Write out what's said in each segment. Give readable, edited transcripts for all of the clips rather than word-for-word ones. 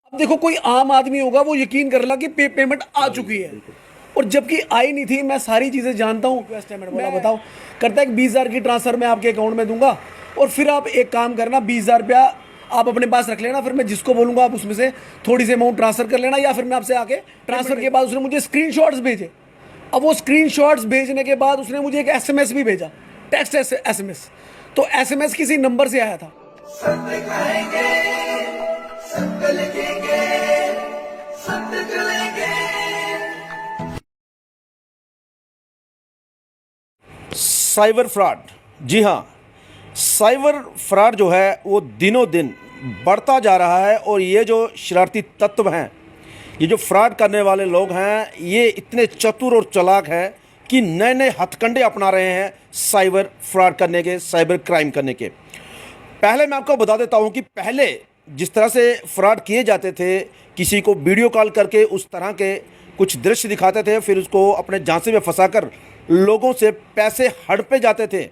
अब देखो कोई आम आदमी होगा वो यकीन कर ला कि पेमेंट आ चुकी है और जबकि आई नहीं थी। मैं सारी चीज़ें जानता हूँ। बोला बताओ, करता है कि 20,000 की ट्रांसफ़र मैं आपके अकाउंट में दूंगा और फिर आप एक काम करना, 20,000 रुपया आप अपने पास रख लेना, फिर मैं जिसको बोलूँगा आप उसमें से थोड़ी सी अमाउंट ट्रांसफ़र कर लेना, या फिर मैं आपसे आके ट्रांसफ़र के बाद उसने मुझे स्क्रीनशॉट्स भेजे। अब वो स्क्रीनशॉट्स भेजने के बाद उसने मुझे एक एसएमएस भी भेजा, टेक्स्ट एसएमएस। तो एसएमएस किसी नंबर से आया था। सत्य कहेंगे, सत्य लिखेंगे, सत्य चलेंगे। साइबर फ्रॉड, जी हाँ, साइबर फ्रॉड जो है वो दिनों दिन बढ़ता जा रहा है। और ये जो शरारती तत्व हैं, ये जो फ्रॉड करने वाले लोग हैं, ये इतने चतुर और चालाक हैं कि नए नए हथकंडे अपना रहे हैं साइबर फ्रॉड करने के, साइबर क्राइम करने के। पहले मैं आपको बता देता हूं कि पहले जिस तरह से फ्रॉड किए जाते थे, किसी को वीडियो कॉल करके उस तरह के कुछ दृश्य दिखाते थे, फिर उसको अपने झांसे में फंसाकर लोगों से पैसे हड़पे जाते थे।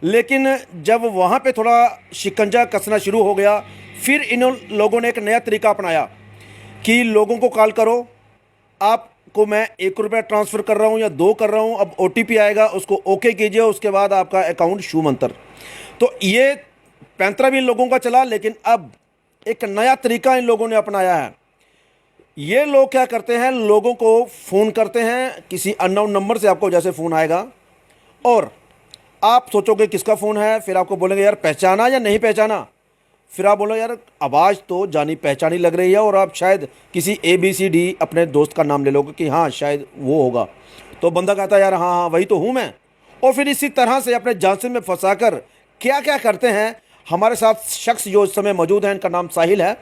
लेकिन जब वहाँ पे थोड़ा शिकंजा कसना शुरू हो गया, फिर इन लोगों ने एक नया तरीका अपनाया कि लोगों को कॉल करो, आपको मैं 1 रुपया ट्रांसफ़र कर रहा हूँ या 2 कर रहा हूँ, अब OTP आएगा, उसको ओके कीजिए, उसके बाद आपका अकाउंट शू मंतर। तो ये पैंतरा भी इन लोगों का चला, लेकिन अब एक नया तरीका इन लोगों ने अपनाया है। ये लोग क्या करते हैं, लोगों को फ़ोन करते हैं किसी अननोन नंबर से। आपको जैसे फ़ोन आएगा और आप सोचोगे किसका फ़ोन है, फिर आपको बोलेंगे यार पहचाना या नहीं पहचाना, फिर आप बोलो यार आवाज़ तो जानी पहचानी लग रही है, और आप शायद किसी ABCD अपने दोस्त का नाम ले लोगे कि हाँ शायद वो होगा। तो बंदा कहता है यार हाँ हाँ वही तो हूँ मैं। और फिर इसी तरह से अपने झांसे में फंसाकर क्या क्या करते हैं। हमारे साथ शख्स जो इस समय मौजूद है, इनका नाम साहिल है,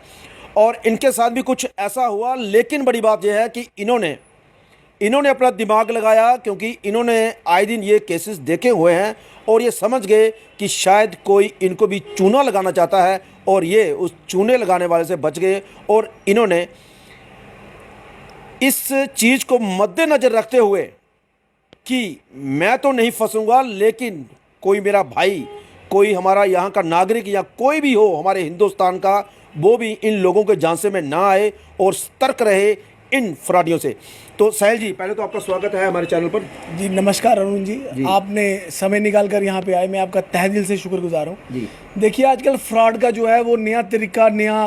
और इनके साथ भी कुछ ऐसा हुआ। लेकिन बड़ी बात यह है कि इन्होंने अपना दिमाग लगाया, क्योंकि इन्होंने आए दिन ये केसेस देखे हुए हैं और ये समझ गए कि शायद कोई इनको भी चूना लगाना चाहता है, और ये उस चूने लगाने वाले से बच गए। और इन्होंने इस चीज़ को मद्देनज़र रखते हुए कि मैं तो नहीं फंसूंगा, लेकिन कोई मेरा भाई, कोई हमारा यहाँ का नागरिक या कोई भी हो हमारे हिंदुस्तान का, वो भी इन लोगों के झांसे में ना आए और सतर्क रहे इन फ्रॉडियों से। तो साहिल जी, पहले तो आपका स्वागत है हमारे चैनल पर। जी नमस्कार अरुण जी, आपने समय निकाल कर यहाँ पे आए, मैं आपका तहे दिल से शुक्रगुजार हूँ जी। देखिए आजकल फ्रॉड का जो है वो नया तरीका, नया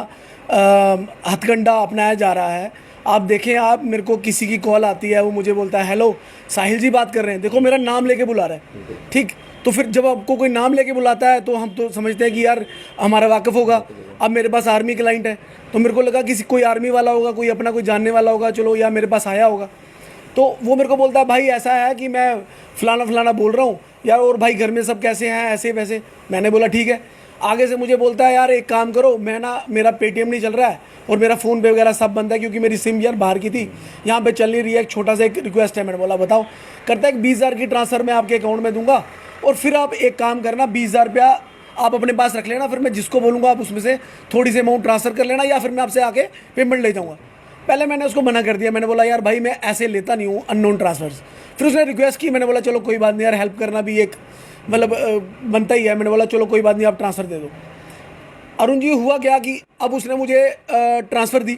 हथकंडा अपनाया जा रहा है। आप देखें, आप मेरे को किसी की कॉल आती है, वो मुझे बोलता है हेलो साहिल जी बात कर रहे हैं, देखो मेरा नाम लेके बुला रहा है, ठीक। तो फिर जब आपको कोई नाम लेके बुलाता है तो हम तो समझते हैं कि यार हमारा वाकिफ़ होगा। अब मेरे पास आर्मी क्लाइंट है, तो मेरे को लगा किसी कोई आर्मी वाला होगा, कोई अपना कोई जानने वाला होगा, चलो या मेरे पास आया होगा। तो वो मेरे को बोलता है भाई ऐसा है कि मैं फ़लाना फ़लाना बोल रहा हूँ यार, और भाई घर में सब कैसे हैं, ऐसे वैसे। मैंने बोला ठीक है। आगे से मुझे बोलता है यार एक काम करो, मैं ना, मेरा पेटीएम नहीं चल रहा है और मेरा फ़ोन पे वगैरह सब बंद है, क्योंकि मेरी सिम यार बाहर की थी, यहाँ पे चल नहीं रही है, एक छोटा सा एक रिक्वेस्ट है। मैंने बोला बताओ। करता है कि 20,000 की ट्रांसफ़र मैं आपके अकाउंट में दूंगा और फिर आप एक काम करना, 20,000 रुपया आप अपने पास रख लेना, फिर मैं जिसको बोलूँगा आप उसमें से थोड़ी सी अमाउंट ट्रांसफ़र कर लेना, या फिर मैं आपसे आके पेमेंट ले जाऊँगा। पहले मैंने उसको मना कर दिया, मैंने बोला यार भाई मैं ऐसे लेता नहीं हूँ अननोन ट्रांसफ़र्स। फिर उसने रिक्वेस्ट की, मैंने बोला चलो कोई बात नहीं यार, हेल्प करना भी एक मतलब बनता ही है। मैंने बोला चलो कोई बात नहीं, आप ट्रांसफ़र दे दो। अरुण जी हुआ क्या कि अब उसने मुझे ट्रांसफ़र दी।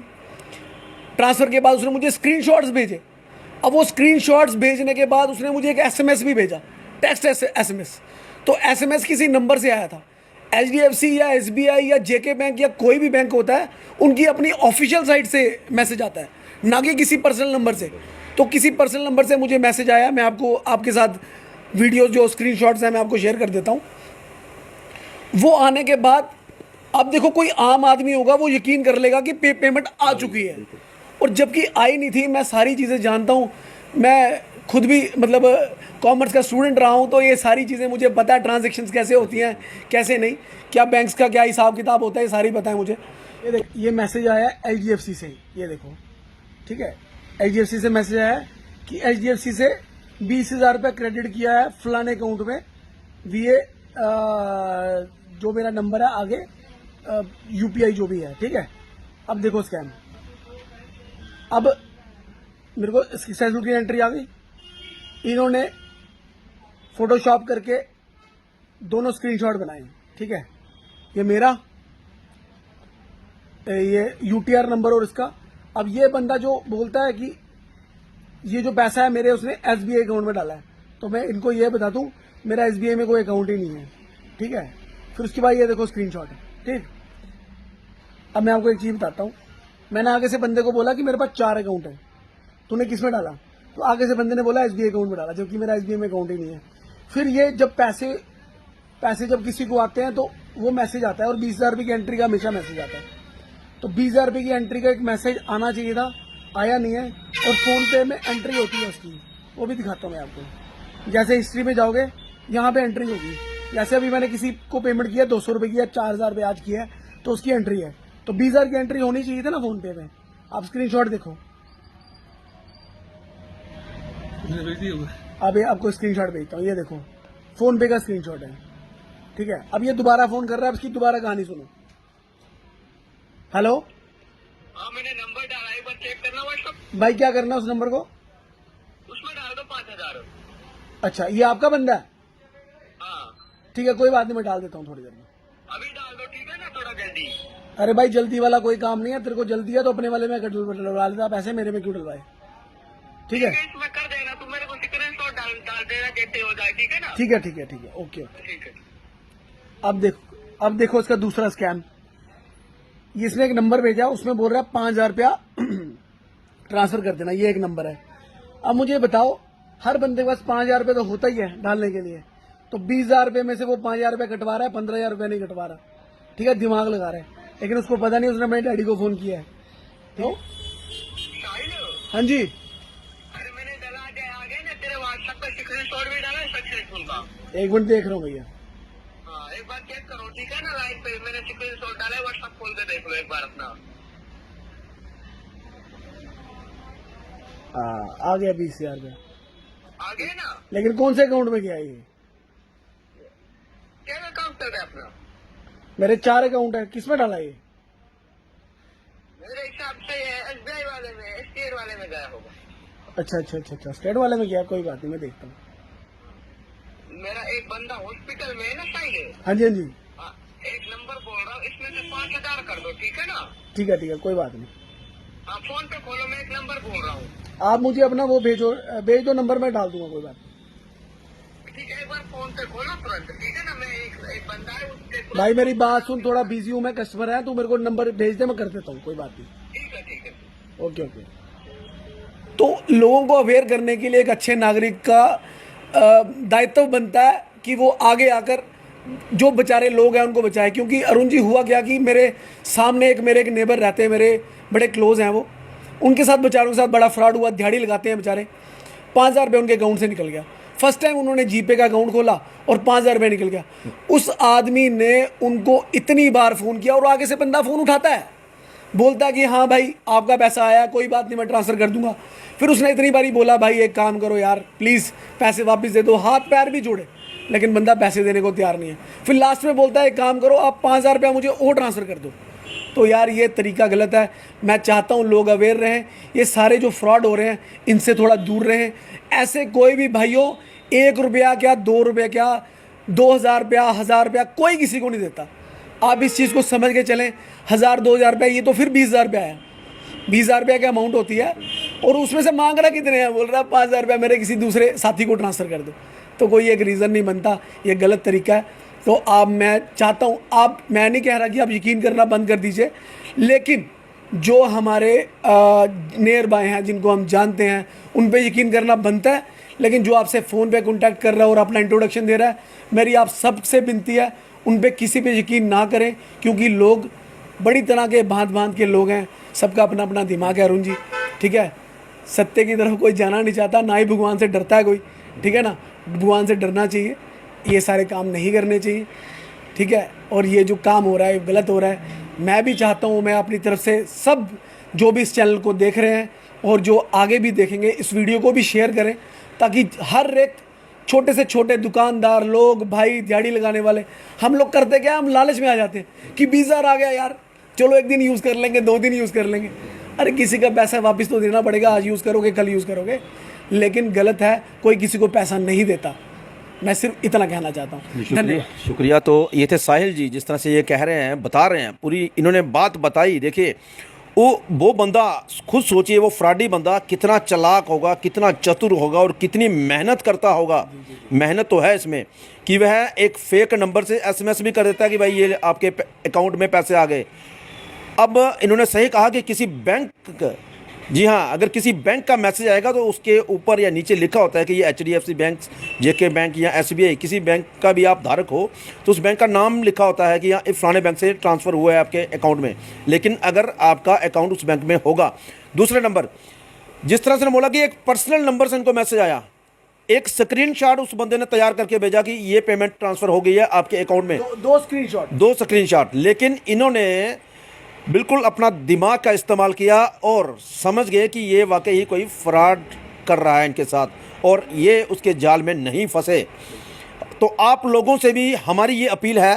ट्रांसफ़र के बाद उसने मुझे स्क्रीनशॉट्स भेजे। अब वो स्क्रीनशॉट्स भेजने के बाद उसने मुझे एक एसएमएस भी भेजा, टेक्स्ट एसएमएस। तो एसएमएस किसी नंबर से आया था। HDFC या SBI या JK बैंक या कोई भी बैंक होता है, उनकी अपनी ऑफिशियल साइट से मैसेज आता है, ना कि किसी पर्सनल नंबर से। तो किसी पर्सनल नंबर से मुझे मैसेज आया, मैं आपको आपके साथ वीडियो जो स्क्रीनशॉट्स हैं मैं आपको शेयर कर देता हूँ। वो आने के बाद अब देखो कोई आम आदमी होगा वो यकीन कर लेगा कि पेमेंट आ चुकी है और जबकि आई नहीं थी। मैं सारी चीज़ें जानता हूँ, मैं खुद भी मतलब कॉमर्स का स्टूडेंट रहा हूँ, तो ये सारी चीज़ें मुझे पता है, ट्रांजैक्शंस कैसे होती हैं कैसे नहीं, क्या बैंक्स का क्या हिसाब किताब होता है, ये सारी पता है मुझे। ये देख, ये मैसेज आया HDFC से, ये देखो ठीक है, HDFC से मैसेज आया कि HDFC से 20,000 रुपये क्रेडिट किया है फलाने अकाउंट में, VA जो मेरा नंबर है आगे, UPI जो भी है, ठीक है। अब देखो स्कैम, अब मेरे को सक्सेसफुल की एंट्री आ गई। इन्होंने फोटोशॉप करके दोनों स्क्रीनशॉट बनाए, ठीक है। ये मेरा ये यूटीआर नंबर और इसका। अब ये बंदा जो बोलता है कि ये जो पैसा है मेरे उसने एसबीआई अकाउंट में डाला है, तो मैं इनको ये बता दूं मेरा एसबीआई में कोई अकाउंट ही नहीं है, ठीक है। फिर उसके बाद ये देखो स्क्रीनशॉट है, ठीक। अब मैं आपको एक चीज बताता हूँ, मैंने आगे से बंदे को बोला कि मेरे पास 4 अकाउंट है, तूने किस में डाला? तो आगे से बंदे ने बोला एसबीआई अकाउंट में डाला, जबकि मेरा एसबीआई में अकाउंट ही नहीं है। फिर ये जब पैसे जब किसी को आते हैं तो वो मैसेज आता है, और 20,000 रुपये की एंट्री का हमेशा मैसेज आता है। तो 20,000 रुपये की एंट्री का एक मैसेज आना चाहिए था, आया नहीं है। और फोन पे में एंट्री होती है उसकी, वो भी दिखाता हूँ मैं आपको। जैसे हिस्ट्री में जाओगे, यहाँ पे एंट्री होगी। जैसे अभी मैंने किसी को पेमेंट किया 200 रुपये की या 4,000 रुपये आज किया है, तो उसकी एंट्री है। तो 20,000 की एंट्री होनी चाहिए थी ना फोन पे में। आप स्क्रीनशॉट देखो, अब आपको स्क्रीनशॉट भेजता हूँ, ये देखो फोन पे का स्क्रीनशॉट है, ठीक है। अब ये दोबारा फोन कर रहा है, अब इसकी दोबारा कहानी सुनो। हेलो, हाँ मैंने नंबर डाला, एक बार चेक करना व्हाट्सएप। भाई क्या करना है उस नंबर को? उसमें डाल दो 5,000। अच्छा, ये आपका बंदा है? हाँ ठीक है, कोई बात नहीं, मैं डाल देता हूँ थोड़ी देर में। अभी डाल दो, ठीक है ना, थोड़ा जल्दी। अरे भाई जल्दी वाला कोई काम नहीं है, तेरे को जल्दी है तो अपने वाले में डलवा लेता, पैसे मेरे में क्यों डलवाए, ठीक है। इसमें कर देना, तुम मेरे को स्क्रीनशॉट डाल देना जैसे हो जाए, ठीक है ना। ठीक है ठीक है ठीक है, ओके ओके। ठीक है। अब देखो इसका दूसरा स्कैम। इसने एक नंबर भेजा, उसमें बोल रहा है 5,000 रुपया ट्रांसफर कर देना, ये एक नंबर है। अब मुझे बताओ, हर बंदे के पास 5,000 रुपये तो होता ही है डालने के लिए, तो 20,000 रुपये में से वो 5,000 रुपये कटवा रहा है, 15,000 रुपये नहीं कटवा रहा, ठीक है, दिमाग लगा रहा है। लेकिन उसको पता नहीं, उसने मेरे डैडी को फोन किया है। तो हाँ जी, अरे मैंने डाला, आ गया ना तेरे व्हाट्सएप पे स्क्रीनशॉट भी डाला सक्सेसफुल का। एक मिनट देख रहा हूँ भैया। हाँ एक बार चेक करो, ठीक है ना, लाइन पे मैंने स्क्रीनशॉट डाला है, व्हाट्सएप खोल के देख लो एक बार अपना। आ गया 20,000 रुपया, आ गया ना। लेकिन कौन से अकाउंट में गया ये? क्या अकाउंट चल रहा है अपना? मेरे 4 अकाउंट है, किस में डाला ये? मेरे हिसाब से एसबीआई वाले में, स्टेट वाले में गया होगा। अच्छा अच्छा अच्छा अच्छा, स्टेट वाले में गया, कोई बात नहीं, मैं देखता हूँ। मेरा एक बंदा हॉस्पिटल में है ना साइड, हाँ जी हाँ जी, एक नंबर बोल रहा हूँ, इसमें से 5,000 कर दो, ठीक है ना। ठीक है, कोई बात नहीं। हाँ फोन पे खोलो, मैं एक नंबर बोल रहा हूँ। आप मुझे अपना वो भेज दो नंबर, मैं डाल दूंगा, कोई बात नहीं। ठीक है, एक बार फोन पे खोलो तुरंत, ठीक है ना। मैं एक बंदा है उसके तुरंत- भाई मेरी बात सुन, थोड़ा बिजी हूँ मैं, कस्टमर है, तू मेरे को नंबर भेज दे, मैं कर देता हूँ, कोई बात नहीं। ठीक है। Okay okay. तो लोगों को अवेयर करने के लिए एक अच्छे नागरिक का दायित्व बनता है कि वो आगे आकर जो बेचारे लोग हैं उनको बचाए। क्योंकि अरुण जी हुआ क्या कि मेरे सामने मेरे एक नेबर रहते हैं, मेरे बड़े क्लोज हैं वो, उनके साथ बेचारों के साथ बड़ा फ्रॉड हुआ। दिहाड़ी लगाते हैं बेचारे, 5,000 रुपये उनके अकाउंट से निकल गया। फर्स्ट टाइम उन्होंने जीपे का अकाउंट खोला और 5,000 रुपये निकल गया। उस आदमी ने उनको इतनी बार फ़ोन किया, और आगे से बंदा फ़ोन उठाता है, बोलता है कि हाँ भाई आपका पैसा आया, कोई बात नहीं, मैं ट्रांसफ़र कर दूंगा। फिर उसने इतनी बारी बोला भाई एक काम करो यार, प्लीज़ पैसे वापस दे दो, हाथ पैर भी जोड़े, लेकिन बंदा पैसे देने को तैयार नहीं है। फिर लास्ट में बोलता है एक काम करो, आप 5,000 रुपया मुझे और ट्रांसफ़र कर दो। तो यार ये तरीका गलत है। मैं चाहता हूँ लोग अवेयर रहें, ये सारे जो फ्रॉड हो रहे हैं इनसे थोड़ा दूर रहें। ऐसे कोई भी भाइयों 1 रुपया क्या, 2 रुपये क्या, 2,000 रुपया, 1,000 रुपया कोई किसी को नहीं देता। आप इस चीज़ को समझ के चलें। 1,000 2,000 रुपया, ये तो फिर 20,000 रुपया है, 20,000 रुपया की अमाउंट होती है, और उसमें से मांग रहा कितने हैं, बोल रहा 5,000 रुपया मेरे किसी दूसरे साथी को ट्रांसफ़र कर दो। तो कोई एक रीज़न नहीं बनता, ये गलत तरीका है। तो आप, मैं चाहता हूँ मैं नहीं कह रहा कि आप यकीन करना बंद कर दीजिए, लेकिन जो हमारे नियर बाय हैं, जिनको हम जानते हैं, उन पे यकीन करना बनता है। लेकिन जो आपसे फ़ोन पे कांटेक्ट कर रहा है और अपना इंट्रोडक्शन दे रहा है, मेरी आप सबसे विनती है उन पे किसी पे यकीन ना करें, क्योंकि लोग बड़ी तरह के भांत के लोग हैं, सबका अपना अपना दिमाग है अरुण जी, ठीक है। सत्य की तरफ कोई जाना नहीं चाहता, ना ही भगवान से डरता है कोई, ठीक है ना। भगवान से डरना चाहिए, ये सारे काम नहीं करने चाहिए, ठीक है। और ये जो काम हो रहा है गलत हो रहा है। मैं भी चाहता हूँ, मैं अपनी तरफ से सब जो भी इस चैनल को देख रहे हैं और जो आगे भी देखेंगे, इस वीडियो को भी शेयर करें, ताकि हर एक छोटे से छोटे दुकानदार लोग, भाई दिहाड़ी लगाने वाले, हम लोग करते क्या, हम लालच में आ जाते हैं कि 20,000 आ गया यार, चलो एक दिन यूज़ कर लेंगे, 2 दिन यूज़ कर लेंगे। अरे किसी का पैसा वापस तो देना पड़ेगा, आज यूज़ करोगे कल यूज़ करोगे। लेकिन गलत है, कोई किसी को पैसा नहीं देता, मैं सिर्फ इतना कहना चाहता हूँ। शुक्रिया शुक्रिया। तो ये थे साहिल जी, जिस तरह से ये कह रहे हैं, बता रहे हैं, पूरी इन्होंने बात बताई। देखिए वो बंदा खुद सोचिए, वो फ्रॉडी बंदा कितना चालाक होगा, कितना चतुर होगा और कितनी मेहनत करता होगा। मेहनत तो है इसमें कि वह एक फेक नंबर से एसएमएस भी कर देता है कि भाई ये आपके अकाउंट में पैसे आ गए। अब इन्होंने सही कहा कि किसी बैंक, जी हाँ, अगर किसी बैंक का मैसेज आएगा तो उसके ऊपर या नीचे लिखा होता है कि ये HDFC बैंक, JK बैंक या SBI, किसी बैंक का भी आप धारक हो तो उस बैंक का नाम लिखा होता है कि यहाँ फलाने बैंक से ट्रांसफ़र हुआ है आपके अकाउंट में। लेकिन अगर आपका अकाउंट उस बैंक में होगा, दूसरे नंबर, जिस तरह से बोला कि एक पर्सनल नंबर से इनको मैसेज आया, एक स्क्रीनशॉट उस बंदे ने तैयार करके भेजा कि ये पेमेंट ट्रांसफ़र हो गई है आपके अकाउंट में, दो स्क्रीनशॉट। लेकिन इन्होंने बिल्कुल अपना दिमाग का इस्तेमाल किया और समझ गए कि ये वाकई ही कोई फ्रॉड कर रहा है इनके साथ, और ये उसके जाल में नहीं फंसे। तो आप लोगों से भी हमारी ये अपील है,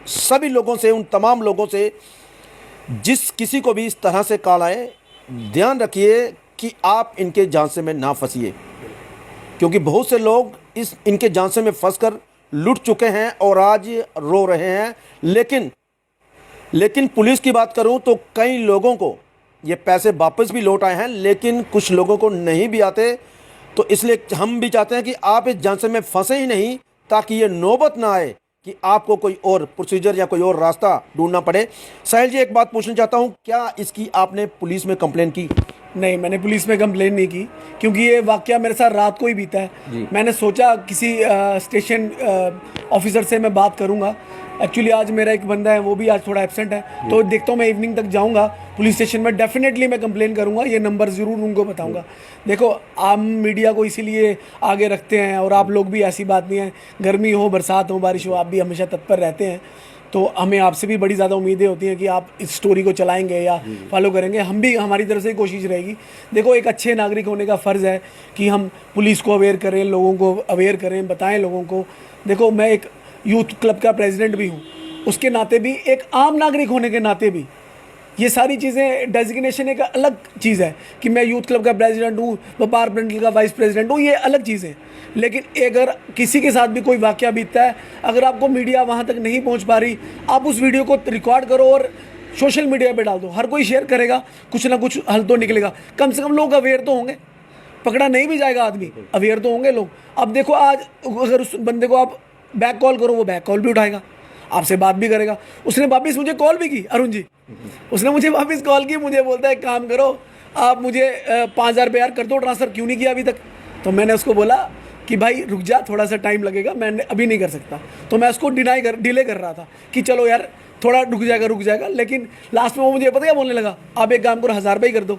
सभी लोगों से, उन तमाम लोगों से जिस किसी को भी इस तरह से कॉल आए, ध्यान रखिए कि आप इनके झांसे में ना फंसिए, क्योंकि बहुत से लोग इनके झांसे में फंसकर लुट चुके हैं और आज रो रहे हैं। लेकिन पुलिस की बात करूं तो कई लोगों को ये पैसे वापस भी लौट आए हैं, लेकिन कुछ लोगों को नहीं भी आते। तो इसलिए हम भी चाहते हैं कि आप इस झांसे में फंसे ही नहीं, ताकि ये नौबत ना आए कि आपको कोई और प्रोसीजर या कोई और रास्ता ढूंढना पड़े। साहिल जी, एक बात पूछना चाहता हूँ, क्या इसकी आपने पुलिस में कंप्लेन की? नहीं, मैंने पुलिस में कंप्लेन नहीं की, क्योंकि ये वाकया मेरे साथ रात को ही बीता है। मैंने सोचा किसी स्टेशन ऑफिसर से मैं बात करूंगा। एक्चुअली आज मेरा एक बंदा है, वो भी आज थोड़ा एब्सेंट है, तो देखता हूँ मैं इवनिंग तक जाऊंगा पुलिस स्टेशन में, डेफिनेटली मैं कंप्लेन करूंगा, ये नंबर ज़रूर उनको बताऊंगा। देखो, हम मीडिया को इसीलिए आगे रखते हैं, और आप लोग भी, ऐसी बात नहीं है, गर्मी हो, बरसात हो, बारिश हो, आप भी हमेशा तत्पर रहते हैं। तो हमें आपसे भी बड़ी ज़्यादा उम्मीदें होती हैं कि आप इस स्टोरी को चलाएंगे या फॉलो करेंगे। हम भी, हमारी तरफ से कोशिश रहेगी। देखो, एक अच्छे नागरिक होने का फ़र्ज़ है कि हम पुलिस को अवेयर करें, लोगों को अवेयर करें, बताएं लोगों को। देखो, मैं एक यूथ क्लब का प्रेसिडेंट भी हूँ, उसके नाते भी, एक आम नागरिक होने के नाते भी, ये सारी चीज़ें, डेजिग्नेशन एक अलग चीज़ है कि मैं यूथ क्लब का प्रेसिडेंट हूँ, व्यापार मंडल का वाइस प्रेसिडेंट हूँ, ये अलग चीज़ है। लेकिन अगर किसी के साथ भी कोई वाकया बीतता है, अगर आपको मीडिया वहाँ तक नहीं पहुँच पा रही, आप उस वीडियो को रिकॉर्ड करो और सोशल मीडिया पे डाल दो। हर कोई शेयर करेगा, कुछ ना कुछ हल तो निकलेगा। कम से कम लोग अवेयर तो होंगे, पकड़ा नहीं भी जाएगा आदमी, अवेयर तो होंगे लोग। अब देखो, आज अगर उस बंदे को आप बैक कॉल करो, वो बैक कॉल भी उठाएगा, आपसे बात भी करेगा। उसने वापस मुझे कॉल भी की, अरुण जी, उसने मुझे वापस कॉल की, मुझे बोलता है काम करो, आप मुझे 5,000 रुपये यार कर दो ट्रांसफ़र, क्यों नहीं किया अभी तक? तो मैंने उसको बोला कि भाई रुक जा, थोड़ा सा टाइम लगेगा, मैं अभी नहीं कर सकता। तो मैं उसको डिले कर रहा था कि चलो यार थोड़ा रुक जाएगा। लेकिन लास्ट में वो मुझे पता क्या बोलने लगा, आप एक काम करो, 1,000 रुपये कर दो,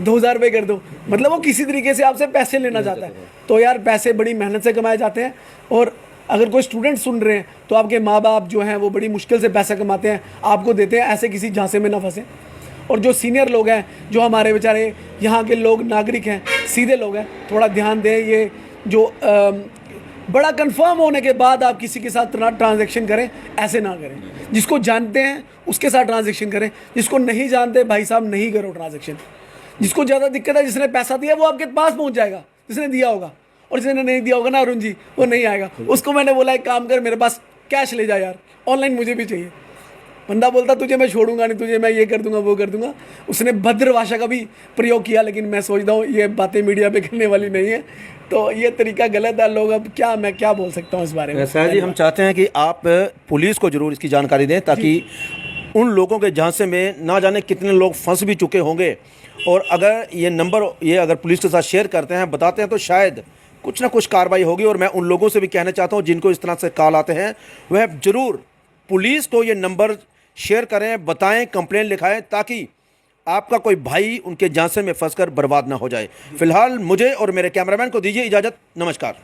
2,000 रुपये कर दो। मतलब वो किसी तरीके से आपसे पैसे लेना चाहता है। तो यार, पैसे बड़ी मेहनत से कमाए जाते हैं, और अगर कोई स्टूडेंट सुन रहे हैं तो आपके माँ बाप जो हैं वो बड़ी मुश्किल से पैसा कमाते हैं, आपको देते हैं, ऐसे किसी झांसे में ना फंसे। और जो सीनियर लोग हैं, जो हमारे बेचारे यहाँ के लोग, नागरिक हैं, सीधे लोग हैं, थोड़ा ध्यान दें। ये जो बड़ा कंफर्म होने के बाद आप किसी के साथ ट्रांजैक्शन करें, ऐसे ना करें। जिसको जानते हैं उसके साथ ट्रांजैक्शन करें, जिसको नहीं जानते भाई साहब नहीं करो ट्रांजैक्शन। जिसको ज़्यादा दिक्कत है, जिसने पैसा दिया वो आपके पास पहुँच जाएगा, जिसने दिया होगा, और जिसने नहीं दिया होगा ना अरुण जी, वो नहीं आएगा। उसको मैंने बोला एक काम कर, मेरे पास कैश ले जा यार, ऑनलाइन मुझे भी चाहिए। बंदा बोलता तुझे मैं छोड़ूंगा नहीं, तुझे मैं ये कर दूंगा, वो कर दूंगा। उसने भद्र भाषा का भी प्रयोग किया, लेकिन मैं सोचता हूँ ये बातें मीडिया पे करने वाली नहीं है, तो ये तरीका गलत है। लोग, अब क्या, मैं क्या बोल सकता हूँ इस बारे में। साहिल जी, हम चाहते हैं कि आप पुलिस को जरूर इसकी जानकारी दें, ताकि उन लोगों के झांसे में ना जाने कितने लोग फंस भी चुके होंगे, और अगर ये नंबर अगर पुलिस के साथ शेयर करते हैं, बताते हैं, तो शायद कुछ ना कुछ कार्रवाई होगी। और मैं उन लोगों से भी कहना चाहता हूं जिनको इस तरह से कॉल आते हैं, वह ज़रूर पुलिस को ये नंबर शेयर करें, बताएं, कंप्लेन लिखाएं, ताकि आपका कोई भाई उनके झांसे में फंसकर बर्बाद ना हो जाए। फिलहाल मुझे और मेरे कैमरामैन को दीजिए इजाज़त। नमस्कार।